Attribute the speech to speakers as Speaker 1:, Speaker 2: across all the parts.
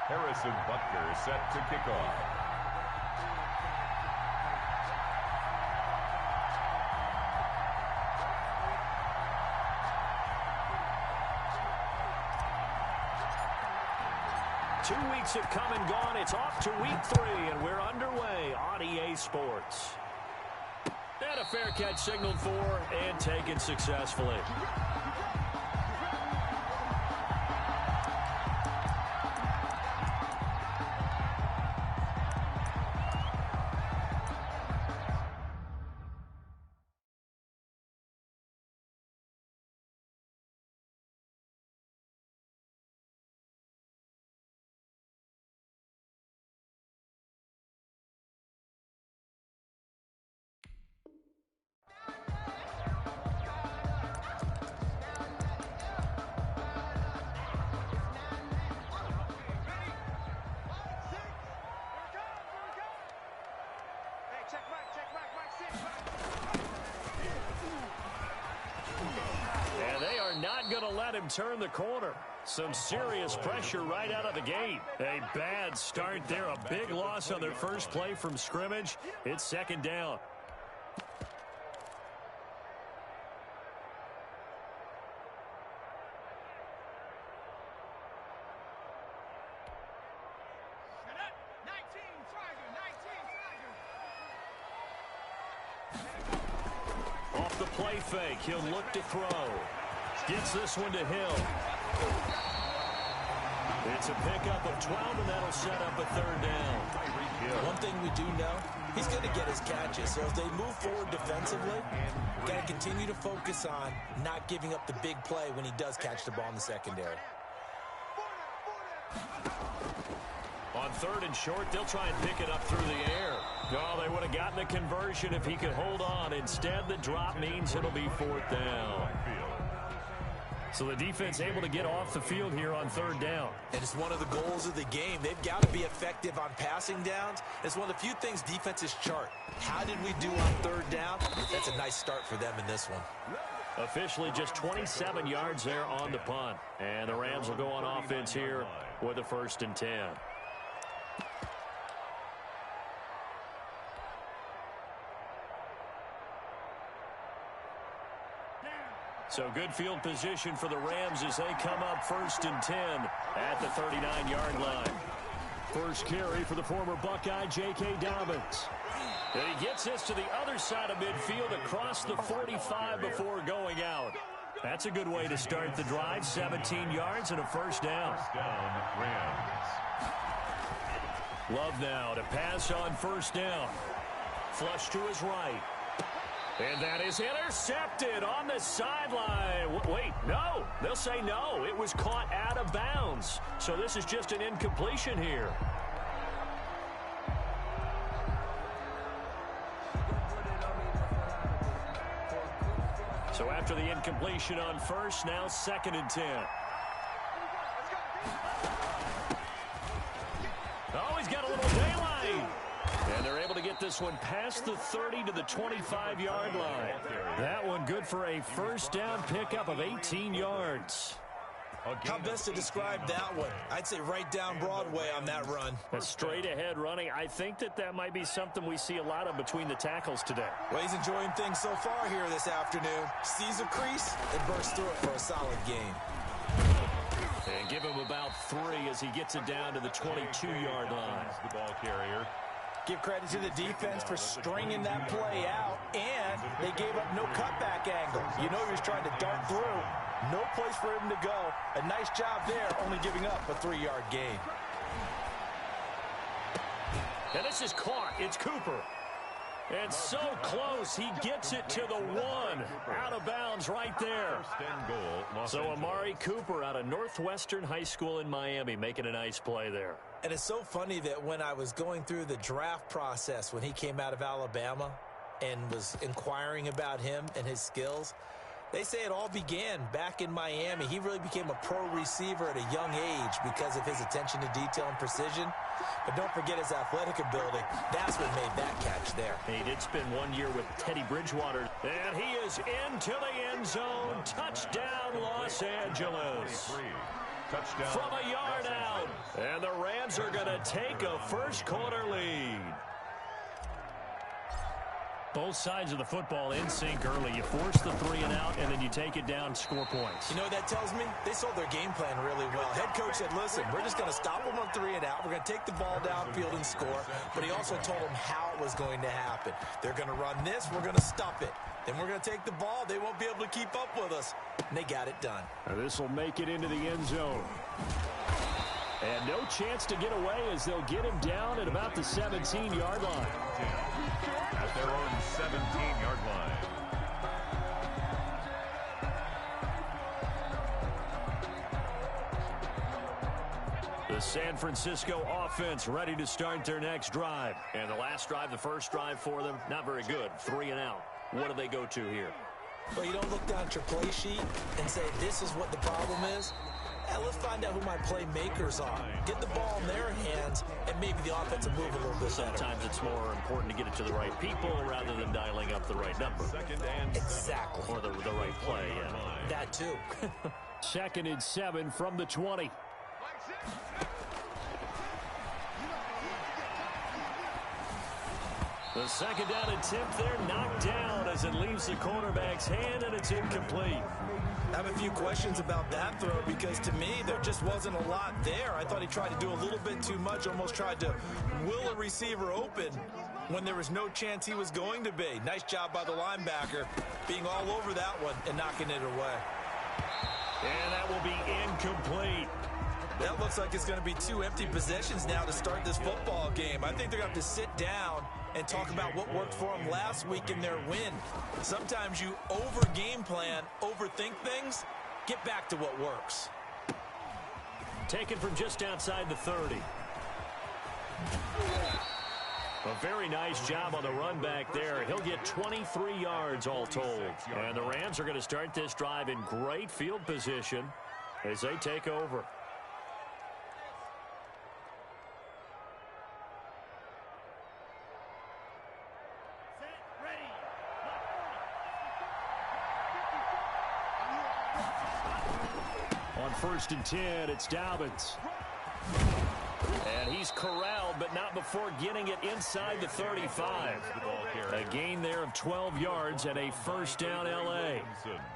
Speaker 1: Harrison Butker set to kick off.
Speaker 2: Two weeks have come and gone. It's off to week 3, and we're underway on EA Sports. And a fair catch signaled for and taken successfully. And they are not going to let him turn the corner. Some serious pressure right out of the gate. A bad start there. A big loss on their first play from scrimmage. It's second down. Off the play fake, he'll look to throw. Gets this one to Hill. It's a pickup of 12, and that'll set up a third down.
Speaker 3: One thing we do know, he's going to get his catches. So as they move forward defensively, got to continue to focus on not giving up the big play when he does catch the ball in the secondary.
Speaker 2: On third and short, they'll try and pick it up through the air. Oh, they would have gotten the conversion if he could hold on. Instead, the drop means it'll be fourth down. So the defense able to get off the field here on third down.
Speaker 3: And it's one of the goals of the game. They've got to be effective on passing downs. It's one of the few things defenses chart. How did we do on third down? That's a nice start for them in this one.
Speaker 2: Officially just 27 yards there on the punt. And the Rams will go on offense here with a 1st and 10. So good field position for the Rams as they come up 1st and 10 at the 39-yard line. First carry for the former Buckeye, J.K. Dobbins. And he gets this to the other side of midfield across the 45 before going out. That's a good way to start the drive. 17 yards and a 1st down. Love now to pass on 1st down. Flush to his right. And that is intercepted on the sideline. Wait, no. They'll say no. It was caught out of bounds. So this is just an incompletion here. So after the incompletion on 1st, now 2nd and 10. Oh, he's got a little daylight. And they're able to get this one past the 30 to the 25-yard line. That one good for a 1st down pickup of 18 yards.
Speaker 3: How best to describe that one? I'd say right down Broadway on that run.
Speaker 2: A straight-ahead running. I think that might be something we see a lot of between the tackles today.
Speaker 3: Well, he's enjoying things so far here this afternoon. Sees a crease and bursts through it for a solid game.
Speaker 2: And give him about 3 as he gets it down to the 22-yard line.
Speaker 1: The ball carrier.
Speaker 3: Give credit to the defense for stringing that play out, and they gave up no cutback angle. You know he was trying to dart through. No place for him to go. A nice job there, only giving up a 3-yard gain.
Speaker 2: And this is caught. It's Cooper. And so close, he gets it to the 1. Out of bounds right there. So Amari Cooper out of Northwestern High School in Miami making a nice play there.
Speaker 3: And it's so funny that when I was going through the draft process when he came out of Alabama and was inquiring about him and his skills, they say it all began back in Miami. He really became a pro receiver at a young age because of his attention to detail and precision. But don't forget his athletic ability. That's what made that catch there.
Speaker 2: He did spend 1 year with Teddy Bridgewater. And he is into the end zone. Touchdown, Los Angeles.
Speaker 1: Touchdown.
Speaker 2: From a yard out. And the Rams Rams are going to take a first-quarter lead. Both sides of the football in sync early. You force the 3 and out, and then you take it down, score points.
Speaker 3: You know what that tells me? They sold their game plan really well. Head coach said, listen, we're just going to stop them on 3 and out. We're going to take the ball downfield and score. But he also told them how it was going to happen. They're going to run this. We're going to stop it. Then we're going to take the ball. They won't be able to keep up with us. And they got it done.
Speaker 2: This will make it into the end zone. And no chance to get away as they'll get him down at about the 17-yard line.
Speaker 1: At their own 17-yard line.
Speaker 2: The San Francisco offense ready to start their next drive. And the last drive, the first drive for them, not very good. 3 and out. What do they go to here?
Speaker 3: Well, you don't look down at your play sheet and say, this is what the problem is. Yeah, let's find out who my playmakers are. Get the ball in their hands, and maybe the offense will move a little bit better.
Speaker 2: Sometimes it's more important to get it to the right people rather than dialing up the right number.
Speaker 3: Exactly.
Speaker 2: Or the right play, yeah.
Speaker 3: That too.
Speaker 2: 2nd and 7 from the 20. The second down attempt there knocked down as it leaves the quarterback's hand, and it's incomplete.
Speaker 3: I have a few questions about that throw because to me there just wasn't a lot there. I thought he tried to do a little bit too much, almost tried to will a receiver open when there was no chance he was going to be. Nice job by the linebacker being all over that one and knocking it away.
Speaker 2: And that will be incomplete.
Speaker 3: That looks like it's going to be 2 empty possessions now to start this football game. I think they're going to have to sit down and talk about what worked for them last week in their win. Sometimes you over-game plan, overthink things, get back to what works.
Speaker 2: Taken from just outside the 30. A very nice job on the run back there. He'll get 23 yards all told. And the Rams are going to start this drive in great field position as they take over. On 1st and 10, it's Dobbins. And he's corralled, but not before getting it inside the 35. A gain there of 12 yards and a first down L.A.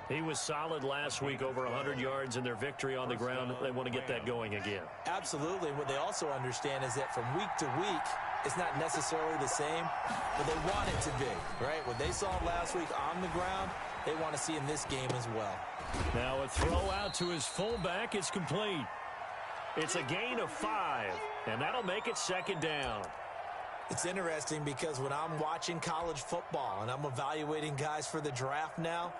Speaker 2: He was solid last week, over 100 yards in their victory on the ground. They want to get that going again.
Speaker 3: Absolutely. What they also understand is that from week to week, it's not necessarily the same, but they want it to be, right? What they saw last week on the ground, they want to see in this game as well.
Speaker 2: Now a throw out to his fullback is complete. It's a gain of 5, and that'll make it 2nd down.
Speaker 3: It's interesting because when I'm watching college football and I'm evaluating guys for the draft now,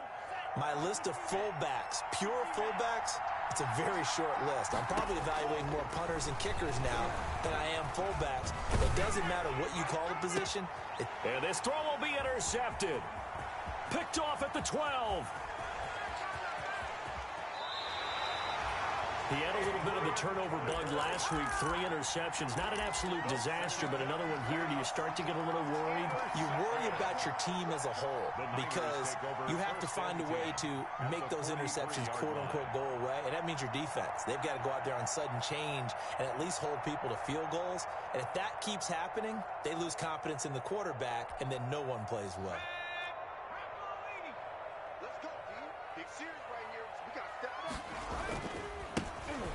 Speaker 3: my list of fullbacks, pure fullbacks, it's a very short list. I'm probably evaluating more punters and kickers now than I am fullbacks. It doesn't matter what you call the position.
Speaker 2: And this throw will be intercepted. Picked off at the 12. He had a little bit of the turnover bug last week, 3 interceptions. Not an absolute disaster, but another one here. Do you start to get a little worried?
Speaker 3: You worry about your team as a whole because you have to find a way to make those interceptions, quote-unquote, go away, and that means your defense. They've got to go out there on sudden change and at least hold people to field goals. And if that keeps happening, they lose confidence in the quarterback, and then no one plays well.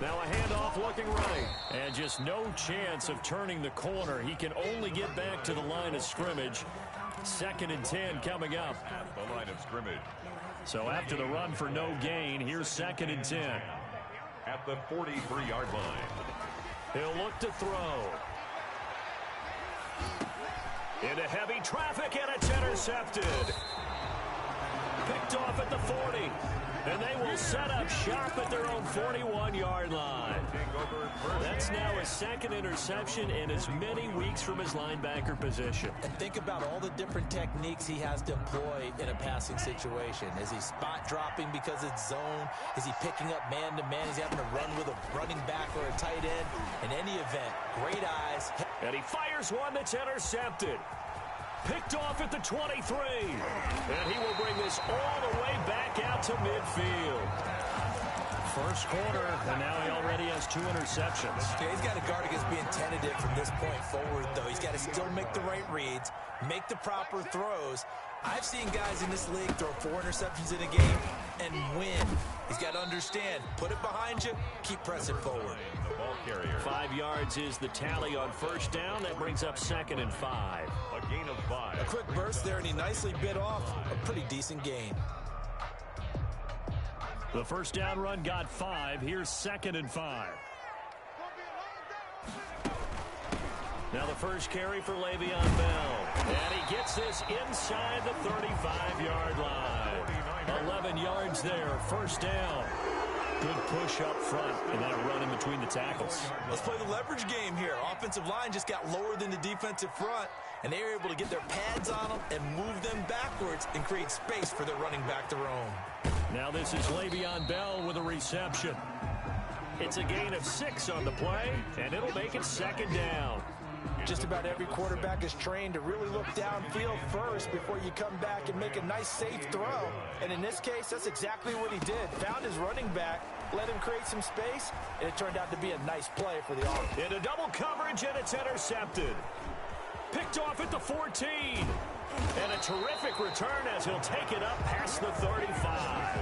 Speaker 2: Now a handoff looking right. And just no chance of turning the corner. He can only get back to the line of scrimmage. 2nd and 10 coming up.
Speaker 1: At the line of scrimmage.
Speaker 2: So after the run for no gain, here's 2nd and 10.
Speaker 1: At the 43-yard line.
Speaker 2: He'll look to throw. Into heavy traffic, and it's intercepted. Picked off at the 40. And they will set up shop at their own 41-yard line. That's now his 2nd interception in as many weeks from his linebacker position.
Speaker 3: And think about all the different techniques he has to employ in a passing situation. Is he spot dropping because it's zone? Is he picking up man-to-man? Is he having to run with a running back or a tight end? In any event, great eyes.
Speaker 2: And he fires one that's intercepted. Picked off at the 23. And he will bring this all the way back out to midfield. First quarter, and now he already has 2 interceptions.
Speaker 3: Yeah, he's got to guard against being forward, though. He's got to still make the right reads, make the proper throws. I've seen guys in this league throw 4 interceptions in a game and win. He's got to understand, put it behind you, keep pressing forward.
Speaker 1: The ball carrier.
Speaker 2: 5 yards is the tally on first down. That brings up 2nd and 5.
Speaker 1: A gain of 5.
Speaker 3: A quick burst there, and he nicely bit off a pretty decent gain.
Speaker 2: The first down run got 5. Here's 2nd and 5. Now the first carry for Le'Veon Bell. And he gets this inside the 35-yard line. 11 yards there, first down. Good push up front and that run in between the tackles.
Speaker 3: Let's play the leverage game here. Offensive line just got lower than the defensive front, and they were able to get their pads on them and move them backwards and create space for their running back to roam.
Speaker 2: Now this is Le'Veon Bell with a reception. It's a gain of 6 on the play, and it'll make it 2nd down.
Speaker 3: Just about every quarterback is trained to really look downfield first before you come back and make a nice, safe throw. And in this case, that's exactly what he did. Found his running back, let him create some space, and it turned out to be a nice play for the offense.
Speaker 2: Into double coverage, and it's intercepted. Picked off at the 14. And a terrific return as he'll take it up past the 35.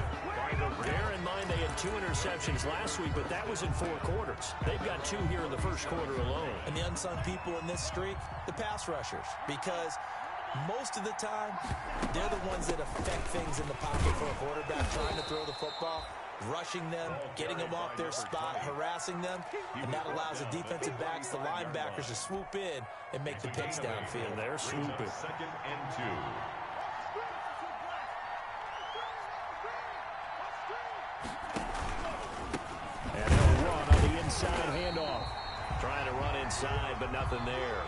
Speaker 2: Bear in mind they had 2 interceptions last week, but that was in 4 quarters. They've got 2 here in the first quarter alone.
Speaker 3: And the unsung people in this streak, the pass rushers, because most of the time, they're the ones that affect things in the pocket for a quarterback trying to throw the football, rushing them, getting them off their spot, harassing them, and that allows the defensive backs, the linebackers to swoop in and make the picks downfield.
Speaker 2: And they're swooping.
Speaker 1: 2nd and 2.
Speaker 2: And they'll run on the inside handoff. Trying to run inside, but nothing there.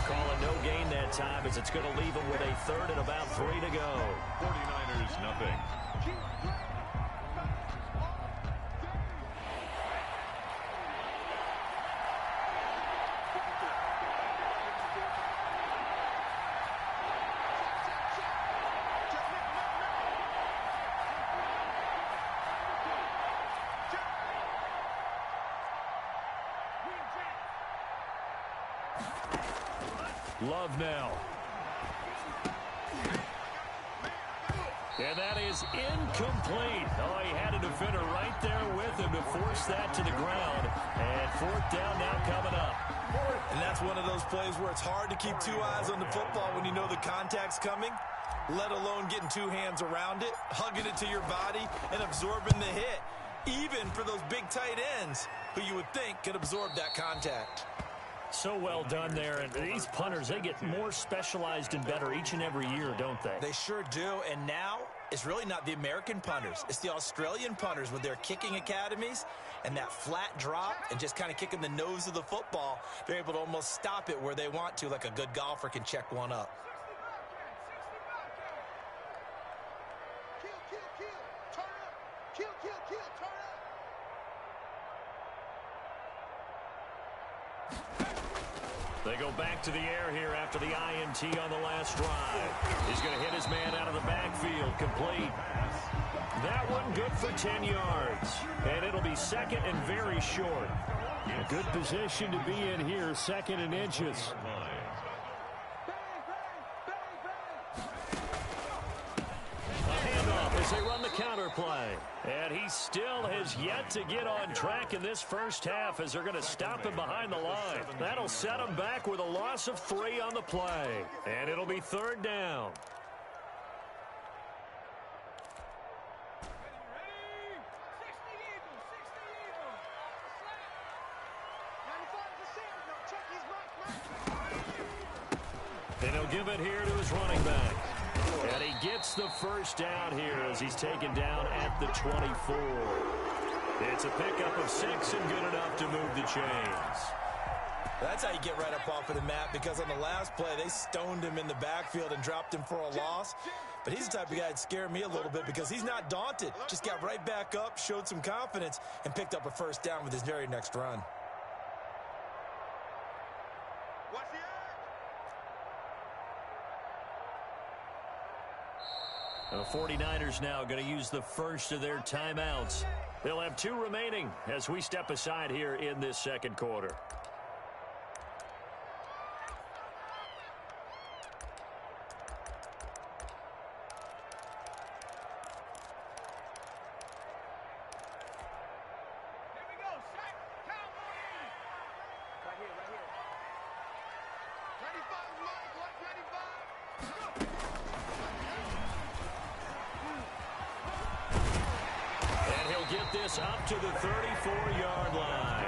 Speaker 2: Calling no gain that time as it's going to leave them with a 3rd and about 3 to go.
Speaker 1: 49ers, nothing.
Speaker 2: Love now. And that is incomplete. Oh, he had a defender right there with him to force that to the ground. And 4th down now coming up.
Speaker 3: And that's one of those plays where it's hard to keep 2 eyes on the football when you know the contact's coming, let alone getting 2 hands around it, hugging it to your body, and absorbing the hit, even for those big tight ends who you would think could absorb that contact.
Speaker 2: So well done there. And these punters, they get more specialized and better each and every year, don't they?
Speaker 3: They sure do. And now it's really not the American punters. It's the Australian punters with their kicking academies and that flat drop and just kind of kicking the nose of the football. They're able to almost stop it where they want to, like a good golfer can check one up.
Speaker 2: They go back to the air here after the INT on the last drive. He's going to hit his man out of the backfield, complete. That one good for 10 yards. And it'll be 2nd and very short. A good position to be in here, 2nd and inches. As they run the counter play. And he still has yet to get on track in this first half as they're going to stop him behind the line. That'll set him back with a loss of 3 on the play. And it'll be 3rd down. And he'll give it here to his running back. And he gets the first down here as he's taken down at the 24. It's a pickup of 6 and good enough to move the chains.
Speaker 3: That's how you get right up off of the mat, because on the last play, they stoned him in the backfield and dropped him for a loss. But he's the type of guy that scared me a little bit because he's not daunted. Just got right back up, showed some confidence, and picked up a first down with his very next run.
Speaker 2: The 49ers now going to use the first of their timeouts. They'll have 2 remaining as we step aside here in this second quarter. pass up to the 34-yard line.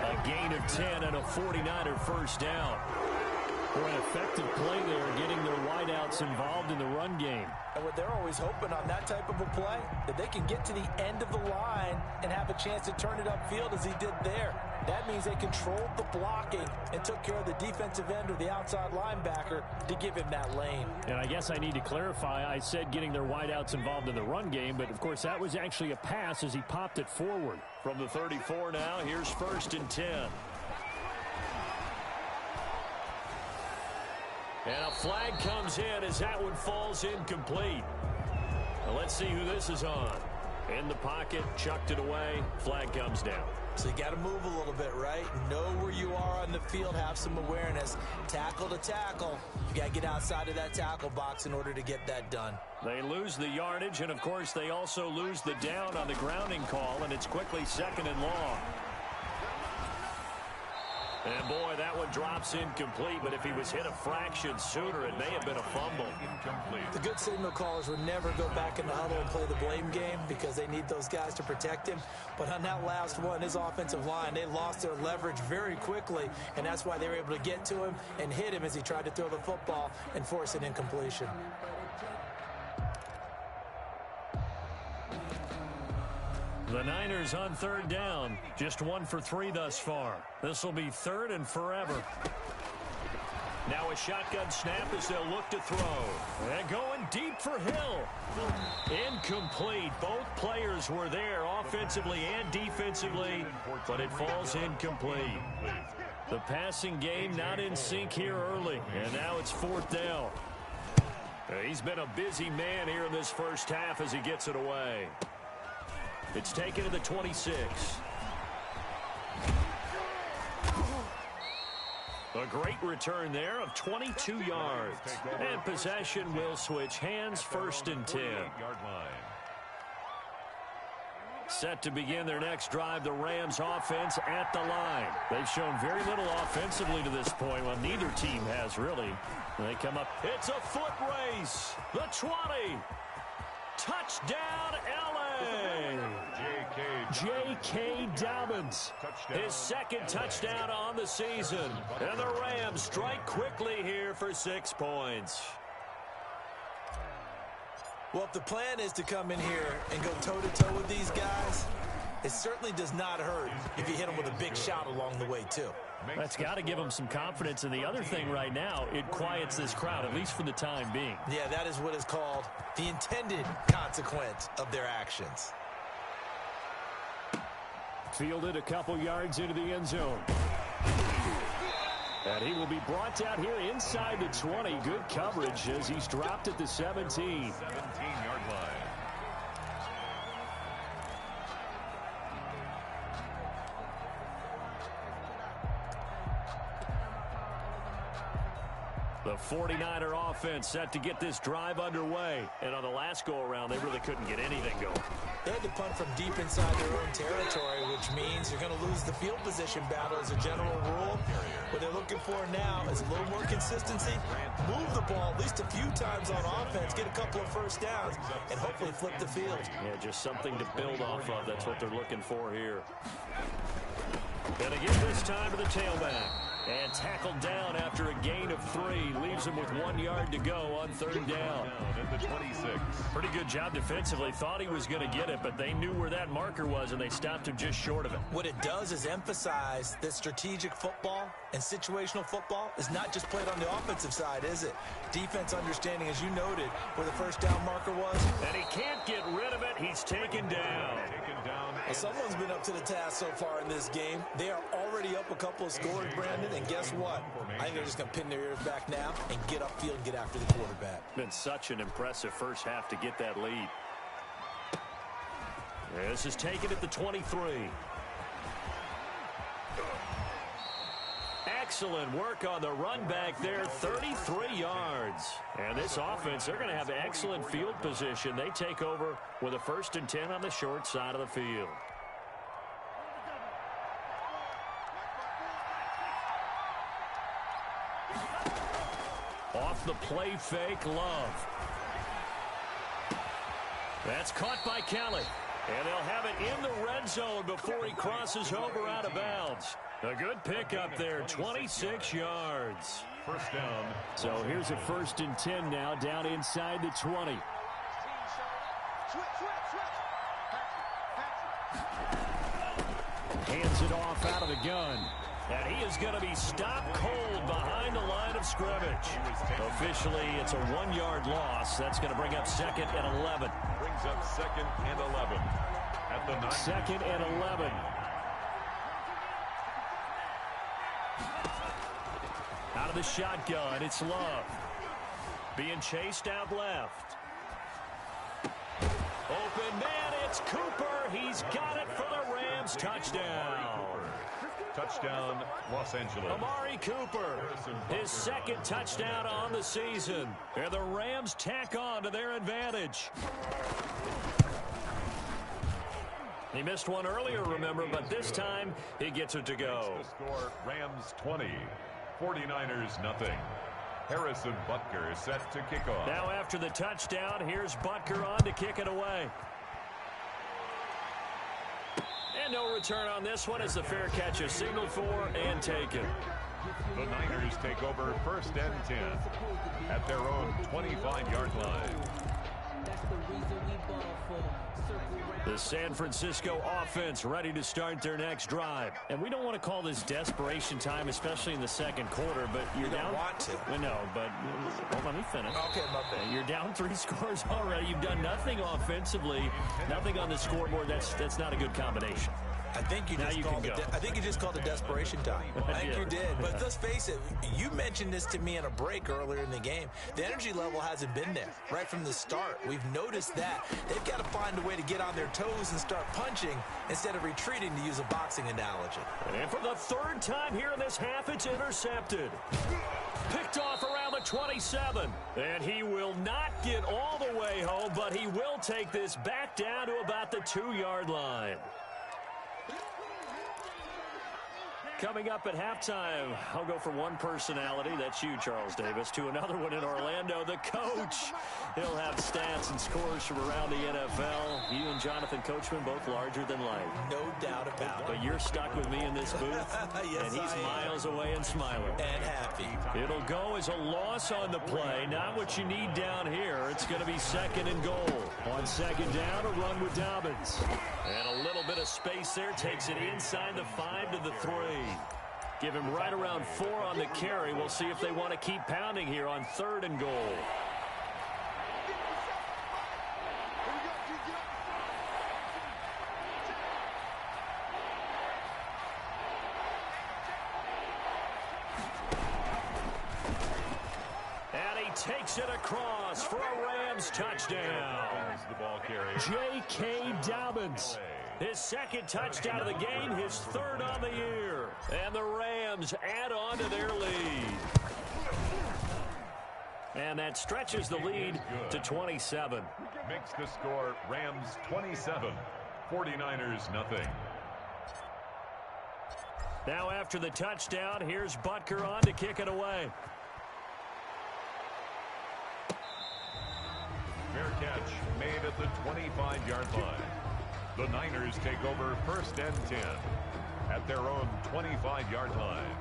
Speaker 2: A gain of 10 and a 49er first down. For an effective play there, getting their wideouts involved in the run game.
Speaker 3: And what they're always hoping on that type of a play, that they can get to the end of the line and have a chance to turn it upfield as he did there. That means they controlled the blocking and took care of the defensive end or the outside linebacker to give him that lane.
Speaker 2: And I guess I need to clarify, I said getting their wideouts involved in the run game, but of course that was actually a pass as he popped it forward. From the 34 now, here's 1st and 10. And a flag comes in as that one falls incomplete. Now let's see who this is on. In the pocket, chucked it away, flag comes down.
Speaker 3: So you got to move a little bit, right? Know where you are on the field, have some awareness. Tackle to tackle. You got to get outside of that tackle box in order to get that done.
Speaker 2: They lose the yardage, and of course they also lose the down on the grounding call, and it's quickly 2nd and long. And boy, that one drops incomplete, but if he was hit a fraction sooner, it may have been a fumble.
Speaker 3: The good signal callers would never go back in the huddle and play the blame game because they need those guys to protect him. But on that last one, his offensive line, they lost their leverage very quickly, and that's why they were able to get to him and hit him as he tried to throw the football and force an incompletion.
Speaker 2: The Niners on 3rd down. Just 1 for 3 thus far. This will be 3rd and forever. Now a shotgun snap as they'll look to throw. And going deep for Hill. Incomplete. Both players were there offensively and defensively, but it falls incomplete. The passing game not in sync here early, and now it's 4th down. He's been a busy man here in this first half as he gets it away. It's taken to the 26. A great return there of 22 yards. And possession will switch hands, 1st and 10. Set to begin their next drive, the Rams offense at the line. They've shown very little offensively to this point. Well, neither team has really. They come up. It's a foot race. The 20. Touchdown, L.A. J.K. Dobbins, his 2nd touchdown on the season. And the Rams strike quickly here for 6 points.
Speaker 3: Well, if the plan is to come in here and go toe-to-toe with these guys, it certainly does not hurt if you hit them with a big shot along the way, too.
Speaker 2: That's got to give them some confidence. And the other thing right now, it quiets this crowd, at least for the time being.
Speaker 3: Yeah, that is what is called the intended consequence of their actions.
Speaker 2: Fielded a couple yards into the end zone. And he will be brought down here inside the 20. Good coverage as he's dropped at the 17.
Speaker 1: 17-yard line.
Speaker 2: The 49er offense set to get this drive underway. And on the last go-around, they really couldn't get anything going.
Speaker 3: They had to punt from deep inside their own territory, which means you're going to lose the field position battle as a general rule. What they're looking for now is a little more consistency. Move the ball at least a few times on offense, get a couple of first downs, and hopefully flip the field. Yeah,
Speaker 2: just something to build off of. That's what they're looking for here. Gonna give this time to the tailback. And tackled down after a gain of 3. Leaves him with 1 yard to go on 3rd down.
Speaker 1: At the 26.
Speaker 2: Pretty good job defensively. Thought he was going to get it, but they knew where that marker was, and they stopped him just short of it.
Speaker 3: What it does is emphasize that strategic football and situational football is not just played on the offensive side, is it? Defense understanding, as you noted, where the first down marker was.
Speaker 2: And he can't get rid of it. He's taken down.
Speaker 3: Well, someone's been up to the task so far in this game. They are already up a couple of scores, Brandon, and guess what? I think they're just going to pin their ears back now and get upfield and get after the quarterback.
Speaker 2: Been such an impressive first half to get that lead. This is taken at the 23. Excellent work on the run back there, 33 yards. And this offense, they're going to have excellent field position. They take over with a 1st and 10 on the short side of the field. Off the play fake, Love. That's caught by Kelly. And they'll have it in the red zone before he crosses over out of bounds. A good pickup there, 26 yards.
Speaker 1: First down.
Speaker 2: So here's a 1st and 10 now, down inside the 20. Hands it off out of the gun. And he is going to be stopped cold behind the line of scrimmage. Officially, it's a 1-yard loss. That's going to bring up 2nd and 11.
Speaker 1: Brings up 2nd and 11. At the 9.
Speaker 2: 2nd and 11. Out of the shotgun, it's Love. Being chased out left. Open man, it's Cooper. He's got it for the Rams. Touchdown.
Speaker 1: Touchdown, Los Angeles.
Speaker 2: Amari Cooper, his 2nd touchdown on the season. And the Rams tack on to their advantage. He missed one earlier, remember, but this time he gets it to go.
Speaker 1: The score, Rams 20, 49ers nothing. Harrison Butker is set to kick off.
Speaker 2: Now after the touchdown, here's Butker on to kick it away. And no return on this one as the fair catch is signaled for and taken.
Speaker 1: The Niners take over 1st and 10 at their own 25-yard line.
Speaker 2: The San Francisco offense ready to start their next drive. And we don't want to call this desperation time, especially in the 2nd quarter, but you're down.
Speaker 3: Don't want to.
Speaker 2: Well, no, but let me finish.
Speaker 3: Okay, my bad.
Speaker 2: You're down 3 scores already. You've done nothing offensively, nothing on the scoreboard. That's not a good combination.
Speaker 3: I think you just called it desperation time. I think you did. But let's face it, you mentioned this to me in a break earlier in the game. The energy level hasn't been there right from the start. We've noticed that. They've got to find a way to get on their toes and start punching instead of retreating, to use a boxing analogy.
Speaker 2: And for the 3rd time here in this half, it's intercepted. Picked off around the 27. And he will not get all the way home, but he will take this back down to about the 2-yard line. Coming up at halftime, I'll go from one personality, that's you, Charles Davis, to another one in Orlando, the coach. He'll have stats and scores from around the NFL. You and Jonathan Coachman, both larger than life.
Speaker 3: No doubt about it.
Speaker 2: But you're stuck with me in this booth,
Speaker 3: yes,
Speaker 2: and he's miles away and smiling.
Speaker 3: And happy.
Speaker 2: It'll go as a loss on the play, not what you need down here. It's going to be 2nd and goal. On 2nd down, a run with Dobbins. And a little bit of space there, takes it inside the 5 to the 3. Give him right around 4 on the carry. We'll see if they want to keep pounding here on 3rd and goal. And he takes it across for a Rams touchdown.
Speaker 1: The ball carrier.
Speaker 2: J.K. Dobbins. His 2nd touchdown of the game, his 3rd on the year. And the Rams add on to their lead. And that stretches the lead to 27.
Speaker 1: Makes the score Rams 27, 49ers nothing.
Speaker 2: Now after the touchdown, here's Butker on to kick it away.
Speaker 1: Fair catch made at the 25-yard line. The Niners take over 1st and 10 at their own 25-yard line.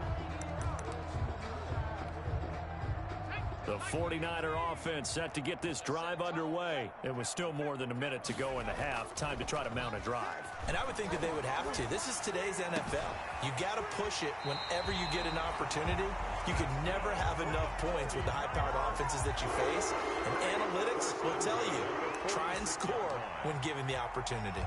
Speaker 2: The 49er offense set to get this drive underway. It was still more than a minute to go in the half. Time to try to mount a drive.
Speaker 3: And I would think that they would have to. This is today's NFL. You got to push it whenever you get an opportunity. You can never have enough points with the high-powered offenses that you face. And analytics will tell you, try and score when given the opportunity.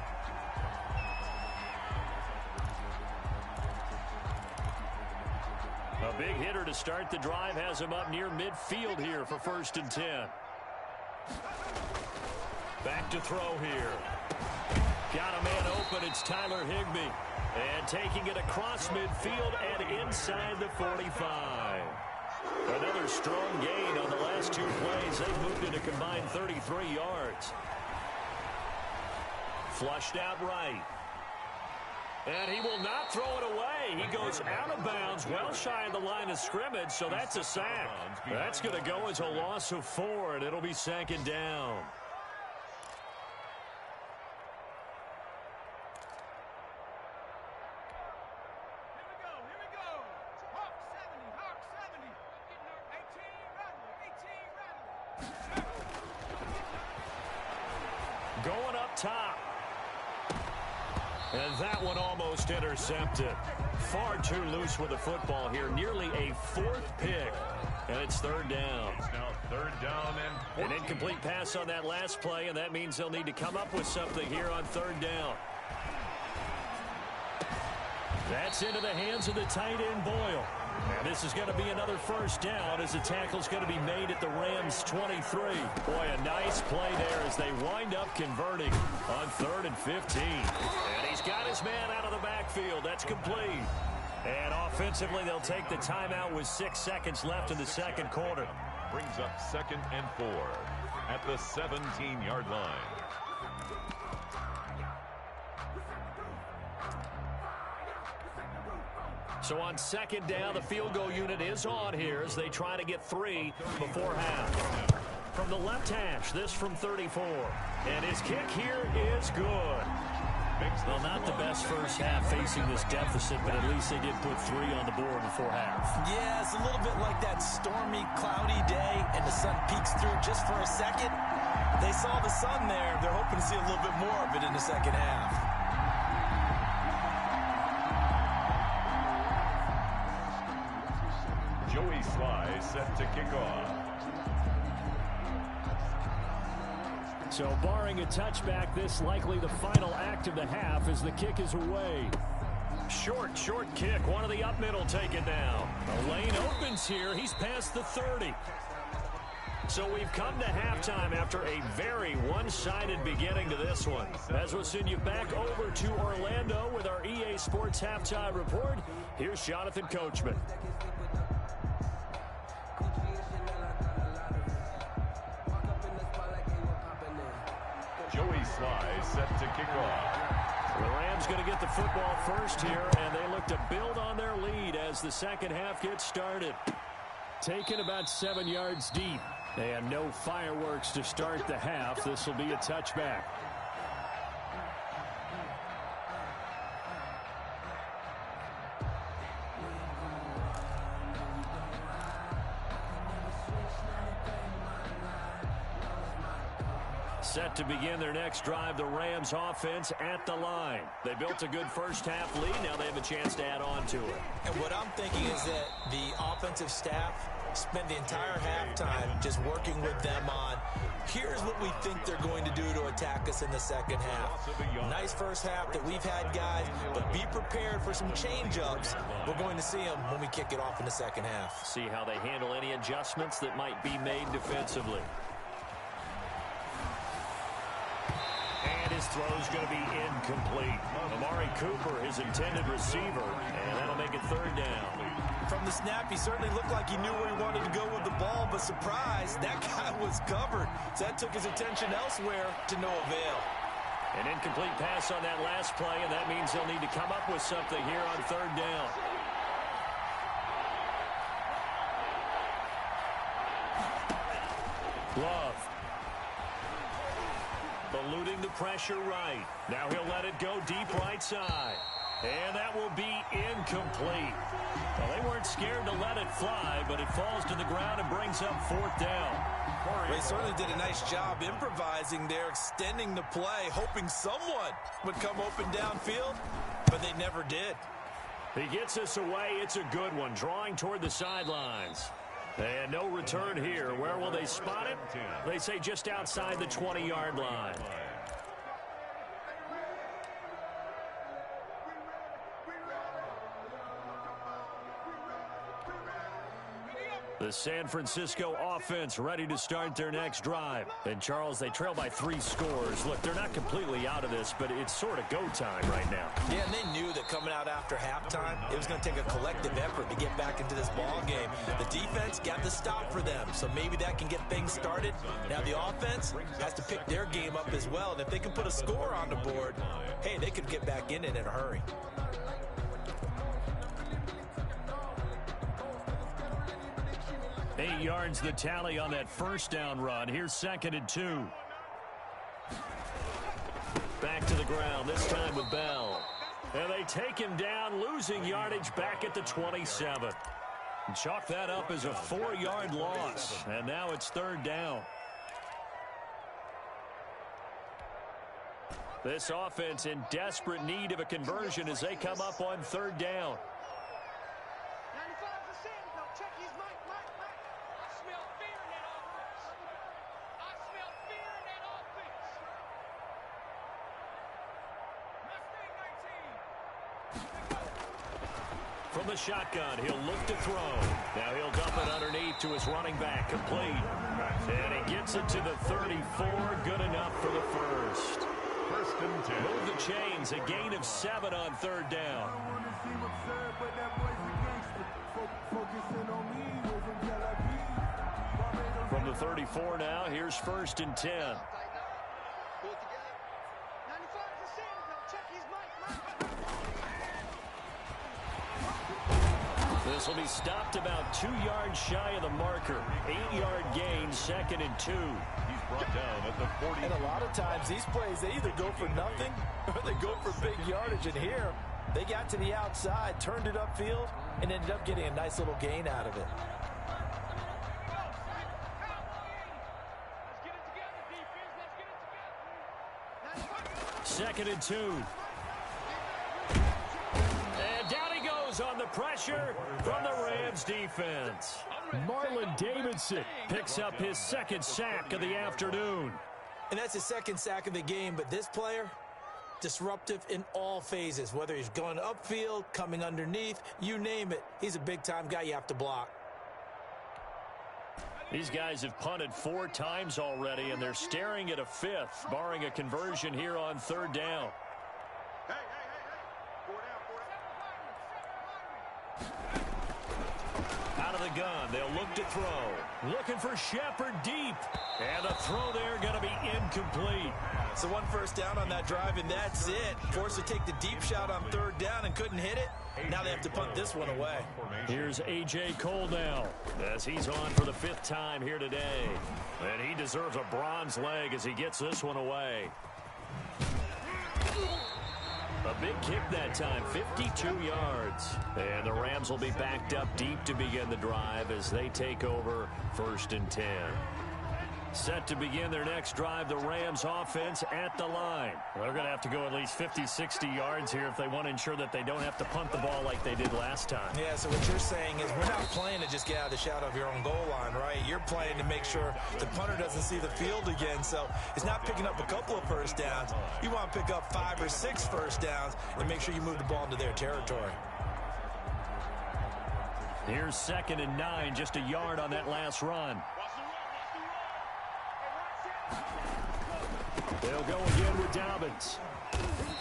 Speaker 2: A big hitter to start the drive has him up near midfield here for 1st and 10. Back to throw here. Got a man open. It's Tyler Higbee. And taking it across midfield and inside the 45. Another strong gain on the last 2 plays. They've moved it a combined 33 yards. Flushed out right. And he will not throw it away. He goes out of bounds, well shy of the line of scrimmage, so that's a sack. That's going to go as a loss of 4, and it'll be 2nd down. top. And that one almost intercepted. Far too loose with the football here. Nearly a fourth pick. And it's third down.
Speaker 1: It's now third down and
Speaker 2: An incomplete pass on that last play, and that means they'll need to come up with something here on third down. That's into the hands of the tight end, Boyle. And this is going to be another first down as the tackle's going to be made at the Rams' 23. Boy, a nice play there as they wind up converting on 3rd and 15. And he's got his man out of the backfield. That's complete. And offensively, they'll take the timeout with 6 seconds left in the second quarter.
Speaker 1: brings up 2nd and 4 at the 17-yard line.
Speaker 2: So on 2nd down, the field goal unit is on here as they try to get 3 before half. From the left hash, this from 34. And his kick here is good. Well, not the best first half facing this deficit, but at least they did put 3 on the board before half.
Speaker 3: Yeah, it's a little bit like that stormy, cloudy day, and the sun peeks through just for a second. They saw the sun there. They're hoping to see a little bit more of it in the second half.
Speaker 1: Joey Sly set to kick off.
Speaker 2: So barring a touchback, this likely the final act of the half as the kick is away. Short kick. One of the up middle taken down. The lane opens here. He's past the 30. So we've come to halftime after a very one-sided beginning to this one. As we'll send you back over to Orlando with our EA Sports Halftime Report, here's Jonathan Coachman.
Speaker 1: Joey Sly set to kick off.
Speaker 2: The Rams going to get the football first here, and they look to build on their lead as the second half gets started. Taken about 7 yards deep, and no fireworks to start the half. This will be a touchback. Set to begin their next drive, the Rams offense at the line. They built a good first half lead. Now they have a chance to add on to it.
Speaker 3: And what I'm thinking is that the offensive staff spent the entire halftime just working with them on, here's what we think they're going to do to attack us in the second half. Nice first half that we've had, guys, but be prepared for some change-ups. We're going to see them when we kick it off in the second half.
Speaker 2: See how they handle any adjustments that might be made defensively. And his throw is going to be incomplete. Amari Cooper, his intended receiver, and that'll make it third down.
Speaker 3: From the snap, he certainly looked like he knew where he wanted to go with the ball, but surprise, that guy was covered. So that took his attention elsewhere to no avail.
Speaker 2: An incomplete pass on that last play, and that means they'll need to come up with something here on third down. Love. Eluding the pressure right. Now he'll let it go deep right side. And that will be incomplete. Well, they weren't scared to let it fly, but it falls to the ground and brings up fourth down.
Speaker 3: They certainly did a nice job improvising there, extending the play, hoping someone would come open downfield, but they never did.
Speaker 2: He gets us away. It's a good one, drawing toward the sidelines. And no return here. Where will they spot it? They say just outside the 20-yard line. The San Francisco offense ready to start their next drive. And, Charles, they trail by 3 scores. Look, they're not completely out of this, but it's sort of go time right now.
Speaker 3: Yeah, and they knew that coming out after halftime, it was going to take a collective effort to get back into this ball game. The defense got the stop for them, so maybe that can get things started. Now the offense has to pick their game up as well, and if they can put a score on the board, hey, they could get back in it in a hurry.
Speaker 2: 8 yards the tally on that first down run. Here's 2nd and 2. Back to the ground, this time with Bell. And they take him down, losing yardage back at the 27. Chalk that up as a 4-yard loss. And now it's third down. This offense in desperate need of a conversion as they come up on third down. From the shotgun, he'll look to throw. Now he'll dump it underneath to his running back, complete. And he gets it to the 34, good enough for the first.
Speaker 1: First and 10.
Speaker 2: Move the chains, a gain of 7 on third down. From the 34 now, here's first and 10. This will be stopped about 2 yards shy of the marker. 8-yard gain, second and 2.
Speaker 1: He's brought down at the 40.
Speaker 3: And a lot of times these plays, they either go for nothing or they go for big yardage. And here, they got to the outside, turned it upfield, and ended up getting a nice little gain out of it.
Speaker 2: Second and 2. And down he goes on the pressure from the Rams defense. Marlon Davidson picks up his second sack of the afternoon.
Speaker 3: And that's his second sack of the game, but this player, disruptive in all phases, whether he's going upfield, coming underneath, you name it. He's a big-time guy you have to block.
Speaker 2: These guys have punted 4 times already, and they're staring at a 5th, barring a conversion here on third down. Out of the gun, they'll look to throw. Looking for Shepard deep. And the throw there going to be incomplete.
Speaker 3: So 1 first down on that drive, and that's it. Forced to take the deep shot on third down and couldn't hit it. Now they have to punt this one away.
Speaker 2: Here's A.J. Cole now, as he's on for the 5th time here today. And he deserves a bronze leg as he gets this one away. A big kick that time, 52 yards. And the Rams will be backed up deep to begin the drive as they take over first and 10. Set to begin their next drive, the Rams offense at the line.
Speaker 4: Well, they're going to have to go at least 50, 60 yards here if they want to ensure that they don't have to punt the ball like they did last time.
Speaker 3: Yeah, so what you're saying is we're not playing to just get out of the shadow of your own goal line, right? You're playing to make sure the punter doesn't see the field again. So it's not picking up a couple of first downs. You want to pick up 5 or 6 first downs and make sure you move the ball into their territory.
Speaker 2: Here's second and 9, just a yard on that last run. They'll go again with Dobbins.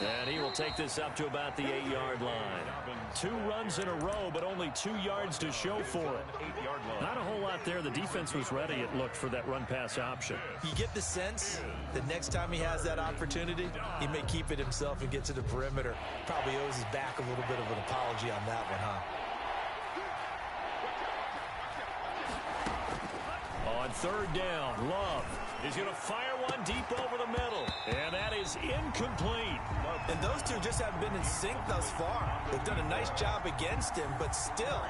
Speaker 2: And he will take this up to about the 8-yard line. 2 runs in a row, but only 2 yards to show for it.
Speaker 4: Not a whole lot there. The defense was ready, it looked, for that run-pass option.
Speaker 3: You get the sense that next time he has that opportunity, he may keep it himself and get to the perimeter. Probably owes his back a little bit of an apology on that one, huh?
Speaker 2: On third down, Love is going to fire one deep over the middle. And that is incomplete.
Speaker 3: And those two just haven't been in sync thus far. They've done a nice job against him, but still,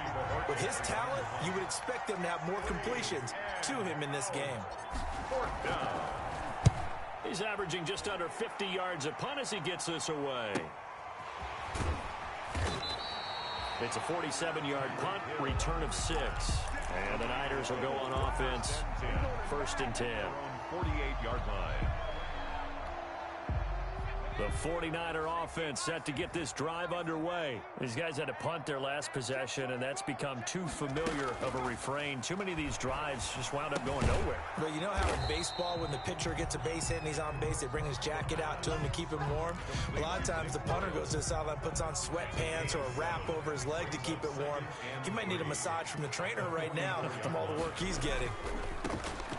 Speaker 3: with his talent, you would expect them to have more completions to him in this game.
Speaker 1: Fourth down.
Speaker 2: He's averaging just under 50 yards a punt as he gets this away. It's a 47-yard punt, return of 6. And the Niners will go on offense, first and 10.
Speaker 1: 48-yard line.
Speaker 2: The 49er offense set to get this drive underway.
Speaker 4: These guys had to punt their last possession, and that's become too familiar of a refrain. Too many of these drives just wound up going nowhere.
Speaker 3: But you know how in baseball, when the pitcher gets a base hit and he's on base, they bring his jacket out to him to keep him warm? A lot of times the punter goes to the sideline, puts on sweatpants or a wrap over his leg to keep it warm. He might need a massage from the trainer right now from all the work he's getting.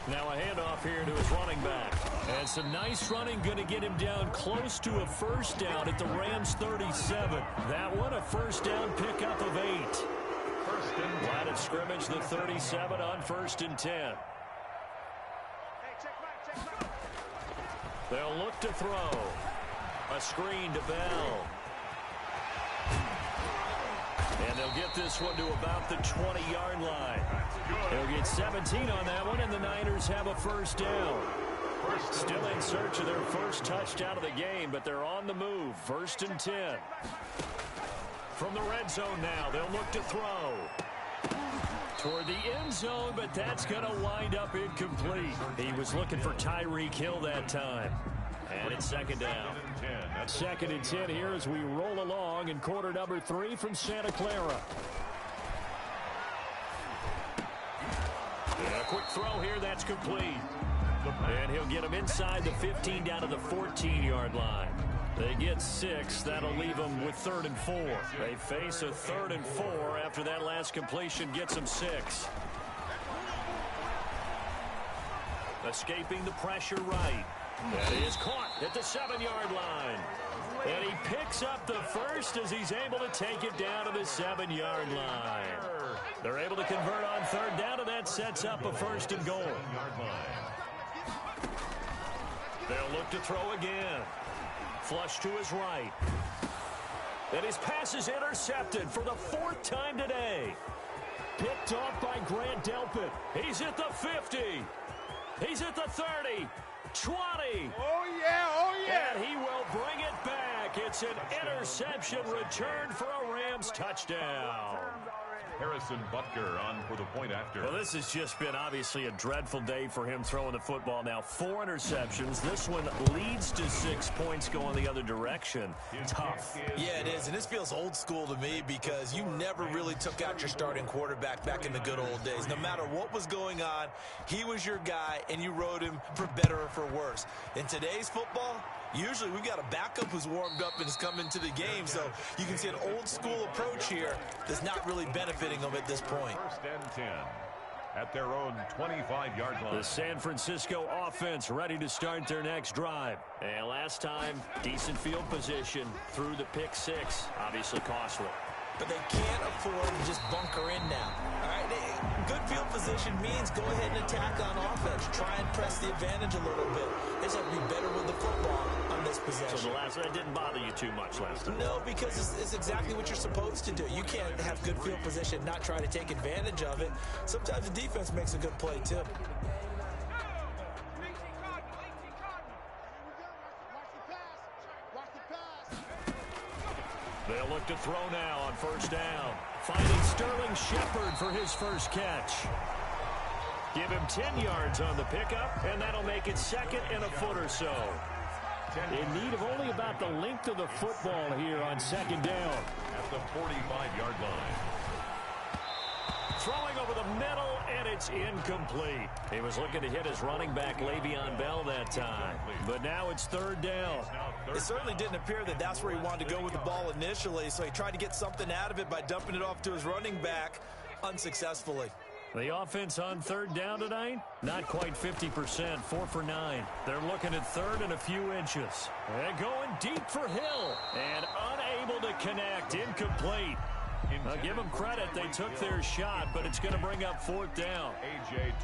Speaker 2: Now a handoff here to his running back. And some nice running, going to get him down close to a first down at the Rams 37. That one a first down pickup of 8.
Speaker 1: First and
Speaker 2: Line of scrimmage, the 37 on first and 10. They'll look to throw. A screen to Bell. And they'll get this one to about the 20-yard line. They'll get 17 on that one, and the Niners have a first down. Still in search of their first touchdown of the game, but they're on the move. 1st and 10. From the red zone now, they'll look to throw. Toward the end zone, but that's going to wind up incomplete. He was looking for Tyreek Hill that time. And it's 2nd down. 2nd and 10 here as we roll along in quarter number 3 from Santa Clara. And a quick throw here, that's complete. And he'll get him inside the 15 down to the 14-yard line. They get 6. That'll leave them with 3rd and 4. They face a 3rd and 4 after that last completion gets them 6. Escaping the pressure right. That is caught at the 7-yard line. And he picks up the first as he's able to take it down to the 7-yard line. They're able to convert on 3rd down, and that sets up a 1st and goal. They'll look to throw again. Flush to his right. And his pass is intercepted for the 4th time today. Picked off by Grant Delpit. He's at the 50. He's at the 30. 20.
Speaker 5: Oh, yeah, oh, yeah.
Speaker 2: And he will bring it back. It's an interception return for a Rams touchdown.
Speaker 1: Harrison Butker on for the point after.
Speaker 2: Well, this has just been obviously a dreadful day for him throwing the football. Now 4 interceptions. This one leads to 6 points going the other direction. Tough.
Speaker 3: Yeah, it is. And this feels old school to me because you never really took out your starting quarterback back in the good old days. No matter what was going on, he was your guy, and you rode him for better or for worse. In today's football, usually we've got a backup who's warmed up and is coming to the game, so you can see an old-school approach here that's not really benefiting them at this point.
Speaker 1: 1st and 10 at their own 25-yard line.
Speaker 2: The San Francisco offense ready to start their next drive. And last time, decent field position through the pick 6. Obviously costly.
Speaker 3: But they can't afford to just bunker in now. All right, good field position means go ahead and attack on offense. Try and press the advantage a little bit. They just have to be better with the football on this possession.
Speaker 2: So that didn't bother you too much last time?
Speaker 3: No, because it's exactly what you're supposed to do. You can't have good field position, not try to take advantage of it. Sometimes the defense makes a good play, too.
Speaker 2: They'll look to throw now on 1st down. Finding Sterling Shepard for his first catch. Give him 10 yards on the pickup, and that'll make it 2nd and a foot or so. In need of only about the length of the football here on 2nd down.
Speaker 1: At the 45-yard line.
Speaker 2: Throwing over the middle, and it's incomplete. He was looking to hit his running back, Le'Veon Bell, that time. But now it's 3rd down.
Speaker 3: It certainly didn't appear that that's where he wanted to go with the ball initially, so he tried to get something out of it by dumping it off to his running back unsuccessfully.
Speaker 2: The offense on 3rd down tonight, not quite 50%, 4 for 9. They're looking at 3rd and a few inches. And going deep for Hill, and unable to connect, incomplete. I'll give them credit. They took their shot, but it's going to bring up 4th down.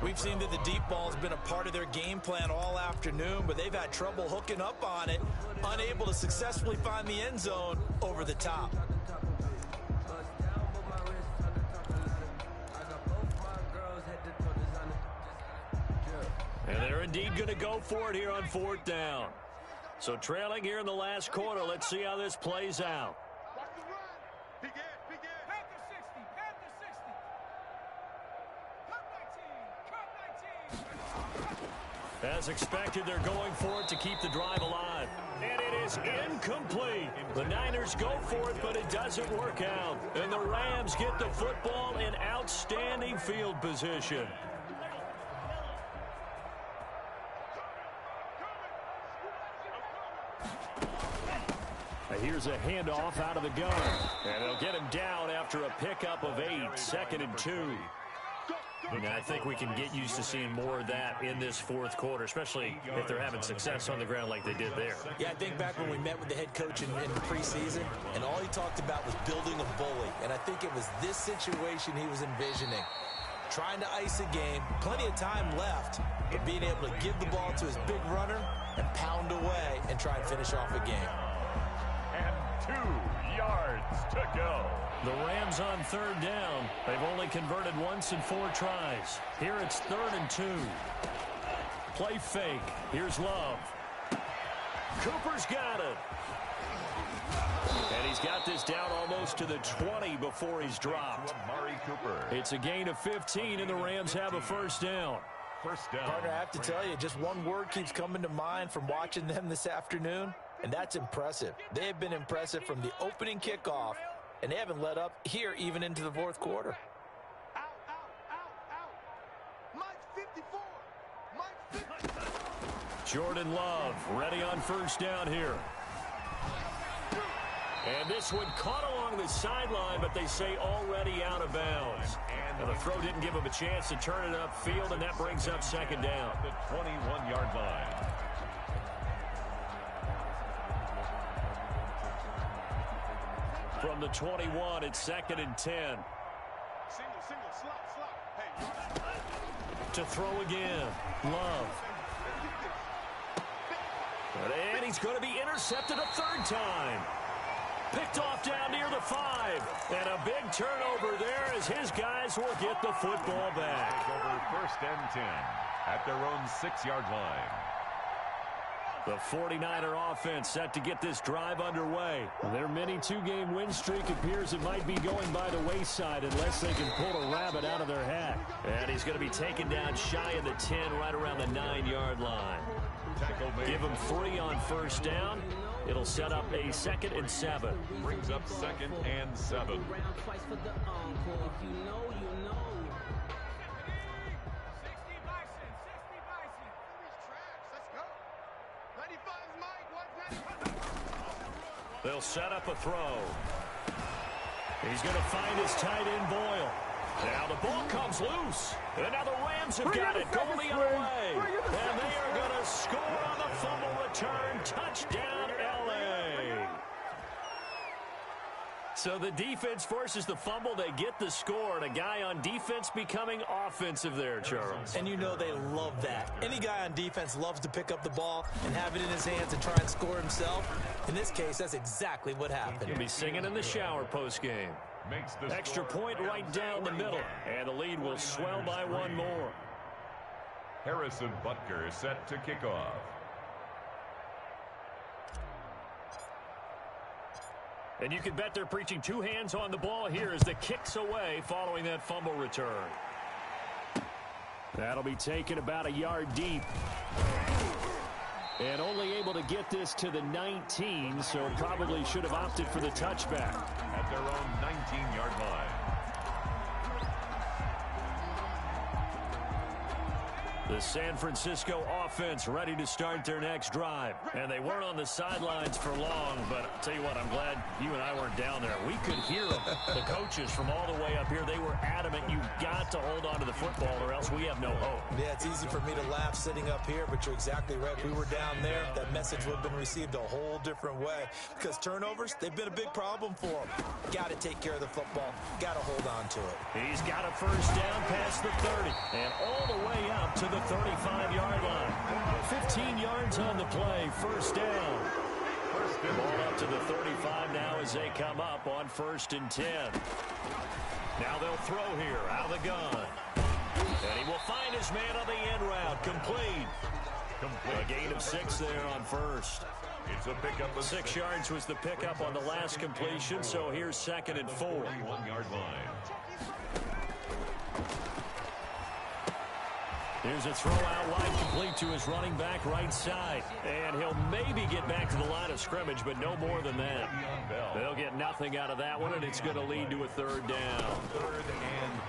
Speaker 3: We've seen that the deep ball's been a part of their game plan all afternoon, but they've had trouble hooking up on it, unable to successfully find the end zone over the top.
Speaker 2: And they're indeed going to go for it here on 4th down. So trailing here in the last quarter, let's see how this plays out. As expected, they're going for it to keep the drive alive. And it is incomplete. The Niners go for it, but it doesn't work out. And the Rams get the football in outstanding field position. Here's a handoff out of the gun. And they'll get him down after a pickup of 8, 2nd and 2. And I think we can get used to seeing more of that in this 4th quarter, especially if they're having success on the ground like they did there.
Speaker 3: Yeah, I think back when we met with the head coach in the preseason, and all he talked about was building a bully. And I think it was this situation he was envisioning. Trying to ice a game, plenty of time left, but being able to give the ball to his big runner and pound away and try and finish off a game.
Speaker 1: And 2 yards to go.
Speaker 2: The Rams on 3rd down. They've only converted once in 4 tries. Here it's 3rd and 2. Play fake. Here's Love. Cooper's got it. And he's got this down almost to the 20 before he's dropped.
Speaker 1: Amari Cooper.
Speaker 2: It's a gain of 15, and the Rams have a first down.
Speaker 1: First down.
Speaker 3: Partner, I have to tell you, just one word keeps coming to mind from watching them this afternoon, and that's impressive. They have been impressive from the opening kickoff, and they haven't let up here even into the fourth quarter.
Speaker 2: Jordan Love ready on first down here. And this one caught along the sideline, but they say already out of bounds. And the throw didn't give him a chance to turn it upfield, and that brings up second down.
Speaker 1: The 21-yard line.
Speaker 2: From the 21, it's second and 10.
Speaker 5: Single, slot. Hey.
Speaker 2: To throw again. Love. And he's going to be intercepted a third time. Picked off down near the 5. And a big turnover there as his guys will get the football back.
Speaker 1: Take over first and 10 at their own 6-yard line.
Speaker 2: The 49er offense set to get this drive underway. Their mini 2-game win streak appears it might be going by the wayside unless they can pull a rabbit out of their hat. And he's going to be taken down shy of the 10 right around the 9-yard line. Give him 3 on first down. It'll set up a 2nd and 7.
Speaker 1: Brings up 2nd and 7.
Speaker 2: They'll set up a throw. He's going to find his tight end Boyle. Now the ball comes loose. And now the Rams have got it going the other way. And they are going to score on the fumble return. Touchdown, L.A. So the defense forces the fumble. They get the score. And a guy on defense becoming offensive there, Charles.
Speaker 3: And you know they love that. Any guy on defense loves to pick up the ball and have it in his hands and try and score himself. In this case, that's exactly what happened.
Speaker 2: He'll be singing in the shower postgame. Extra point right down the middle. And the lead will swell by 1 more.
Speaker 1: Harrison Butker set to kick off.
Speaker 2: And you can bet they're preaching 2 hands on the ball here as the kick's away following that fumble return. That'll be taken about a yard deep. And only able to get this to the 19, so probably should have opted for the touchback.
Speaker 1: At their own 19-yard line.
Speaker 2: The San Francisco offense ready to start their next drive. And they weren't on the sidelines for long, but I'll tell you what, I'm glad you and I weren't down there. We could hear them. The coaches from all the way up here, they were adamant, you've got to hold on to the football or else we have no hope.
Speaker 3: Yeah, it's easy for me to laugh sitting up here, but you're exactly right. If we were down there, that message would have been received a whole different way. Because turnovers, they've been a big problem for them. Got to take care of the football. Got to hold on to it.
Speaker 2: He's got a first down past the 30 and all the way up to the 35-yard line. 15 yards on the play, first down. Ball up to the 35 now as they come up on 1st and 10. Now they'll throw here out of the gun. And he will find his man on the end route. Complete. A gain of 6 there on first.
Speaker 1: It's a pickup of
Speaker 2: 6 yards was the pickup on the last completion, so here's 2nd and 4.
Speaker 1: 41-yard line.
Speaker 2: Here's a throw out wide complete to his running back right side. And he'll maybe get back to the line of scrimmage, but no more than that. They'll get nothing out of that one, and it's going to lead to a 3rd down.
Speaker 1: 3rd and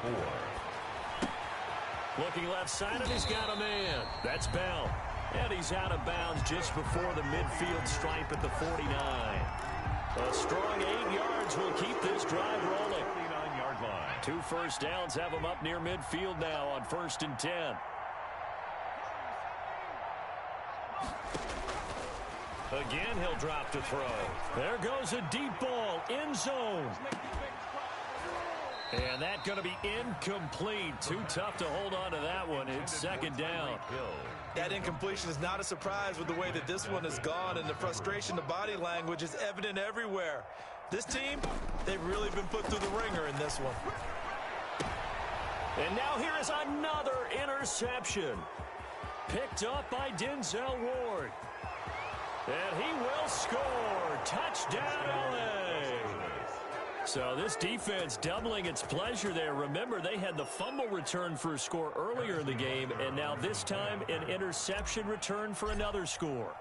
Speaker 1: 4.
Speaker 2: Looking left side, and he's got a man. That's Bell. And he's out of bounds just before the midfield stripe at the 49. A strong 8 yards will keep this drive rolling.
Speaker 1: 49-yard line.
Speaker 2: 2 first downs have him up near midfield now on 1st and 10. Again, he'll drop to throw. There goes a deep ball, end zone. And that's going to be incomplete. Too tough to hold on to that one. It's 2nd down.
Speaker 3: That incompletion is not a surprise with the way that this one has gone, and the frustration, the body language is evident everywhere. This team, they've really been put through the ringer in this one.
Speaker 2: And now here is another interception. picked up by Denzel Ward. And he will score. Touchdown, LA. So this defense doubling its pleasure there. Remember, they had the fumble return for a score earlier in the game, and now this time an interception return for another score.